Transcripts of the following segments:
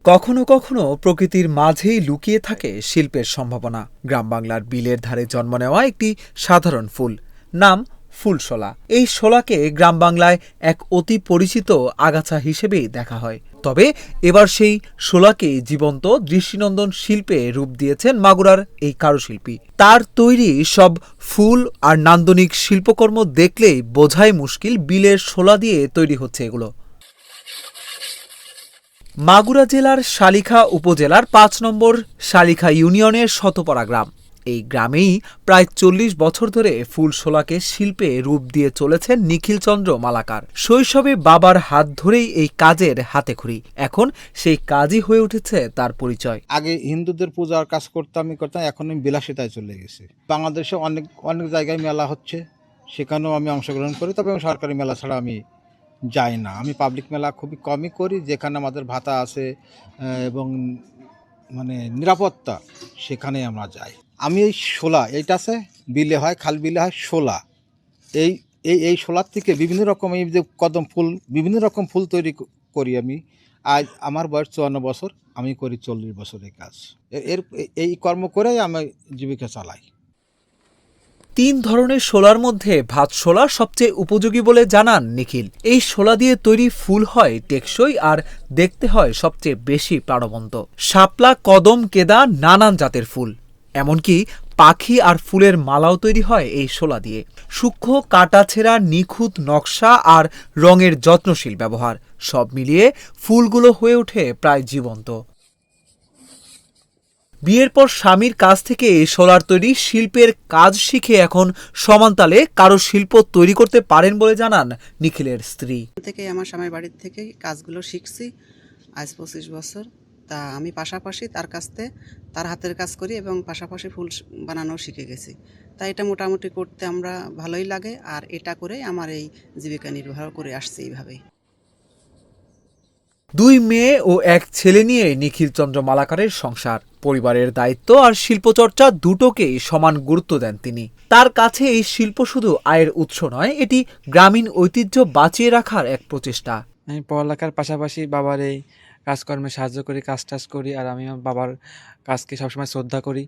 কখনো কখনো প্রকৃতির মাঝেই লুকিয়ে থাকে শিল্পের সম্ভাবনা। গ্রাম বাংলার বিলের ধারে জন্ম নেওয়া একটি সাধারণ ফুল, নাম ফুলশোলা। এই শোলাকে গ্রাম বাংলায় এক অতি পরিচিত আগাছা হিসেবেই দেখা হয়। তবে এবার সেই শোলাকে জীবন্ত দৃষ্টিনন্দন শিল্পে রূপ দিয়েছেন মাগুরার এই কারুশিল্পী। তার তৈরি সব ফুল আর নান্দনিক শিল্পকর্ম দেখলেই বোঝাই মুশকিল বিলের শোলা দিয়ে তৈরি হচ্ছে এগুলো। মাগুরা জেলার শালিখা উপজেলার ৫ নম্বর শালিখা ইউনিয়নের শতপড়া গ্রাম। এই গ্রামেই প্রায় ৪০ বছর ধরে ফুলশোলাকে শিল্পে রূপ দিয়ে চলেছেন নিখিল চন্দ্র মালাকার। শৈশবে বাবার হাত ধরেই এই কাজের হাতেখড়ি, এখন সেই কাজই হয়ে উঠেছে তার পরিচয়। আগে হিন্দুদের পূজার কাজ করতাম, এখন আমি বিলাসিতায় চলে গেছি। বাংলাদেশে অনেক অনেক জায়গায় মেলা হচ্ছে, সেখানেও আমি অংশগ্রহণ করি। তবে সরকারি মেলা ছাড়া আমি যাই না। আমি পাবলিক মেলা খুবই কমই করি, যেখানে আমাদের ভাতা আছে এবং নিরাপত্তা, সেখানেই আমরা যাই। আমি এই শোলা, এইটা আছে বিলে হয়, খাল বিলে হয় শোলা। এই এই এই শোলার থেকে বিভিন্ন রকম, এই যে কদম ফুল, বিভিন্ন রকম ফুল তৈরি করি আমি। আজ আমার বয়স ৫৪ বছর, আমি করি ৪০ বছরের কাজ। এই কর্ম করেই আমি জীবিকা চালাই। ৩ ধরনের শোলার মধ্যে ভাত শোলা সবচেয়ে উপযোগী বলে জানান নিখিল। এই শোলা দিয়ে তৈরি ফুল হয় টেকসই আর দেখতে হয় সবচেয়ে বেশি প্রাণবন্ত। শাপলা, কদম, কেদা, নানান জাতের ফুল, এমনকি পাখি আর ফুলের মালাও তৈরি হয় এই শোলা দিয়ে। সূক্ষ্ম কাটাছেঁড়া, নিখুঁত নকশা আর রঙের যত্নশীল ব্যবহার, সব মিলিয়ে ফুলগুলো হয়ে ওঠে প্রায় জীবন্ত। বিয়ের পর স্বামীর কাছ থেকে শোলার তৈরি শিল্পের কাজ শিখে এখন সমানতালে কারো শিল্প তৈরি করতে পারেন বলে জানান নিখিলের স্ত্রী। থেকে আমার স্বামীর বাড়ির থেকে কাজগুলো শিখছি আজ ২৫ বছর। তা আমি পাশাপাশি তার কাছ থেকে তার হাতের কাজ করি এবং পাশাপাশি ফুল বানানো শিখে গেছি। তাই এটা মোটামুটি করতে আমরা ভালোই লাগে, আর এটা করে আমার এই জীবিকা নির্বাহ করে আসছে এইভাবেই। ২ মেয়ে ও ১ ছেলে নিয়ে নিখিল চন্দ্র মালাকারের সংসার। পরিবারের দায়িত্ব আর শিল্পচর্চা দুটোকেই সমান গুরুত্ব দেন তিনি। তার কাছে এই শিল্প শুধু আয়ের উৎস নয়, এটি গ্রামীণ ঐতিহ্য বাঁচিয়ে রাখার এক প্রচেষ্টা। আমি পড়ালেখার পাশাপাশি বাবার এই কাজকর্মে সাহায্য করি, কাজ টাজ করি, আর আমি আমার বাবার কাজকে সবসময় শ্রদ্ধা করি।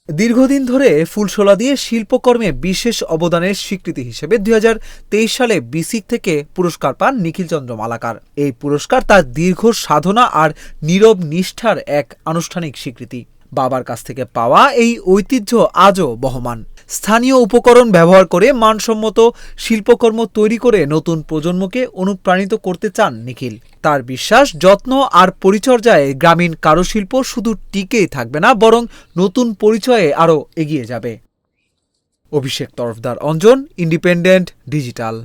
দীর্ঘদিন ধরে ফুলশোলা দিয়ে শিল্পকর্মে বিশেষ অবদানের স্বীকৃতি হিসেবে ২০২৩ সালে বিসিক থেকে পুরস্কার পান নিখিল চন্দ্র মালাকার। এই পুরস্কার তার দীর্ঘ সাধনা আর নীরব নিষ্ঠার এক আনুষ্ঠানিক স্বীকৃতি। বাবার কাছ থেকে পাওয়া এই ঐতিহ্য আজও বহমান। স্থানীয় উপকরণ ব্যবহার করে মানসম্মত শিল্পকর্ম তৈরি করে নতুন প্রজন্মকে অনুপ্রাণিত করতে চান নিখিল। তার বিশ্বাস, যত্ন আর পরিচর্যায় গ্রামীণ কারুশিল্প শুধু টিকেই থাকবে না, বরং নতুন পরিচয়ে আরও এগিয়ে যাবে। অভিষেক তরফদার, অঞ্জন, ইন্ডিপেন্ডেন্ট ডিজিটাল।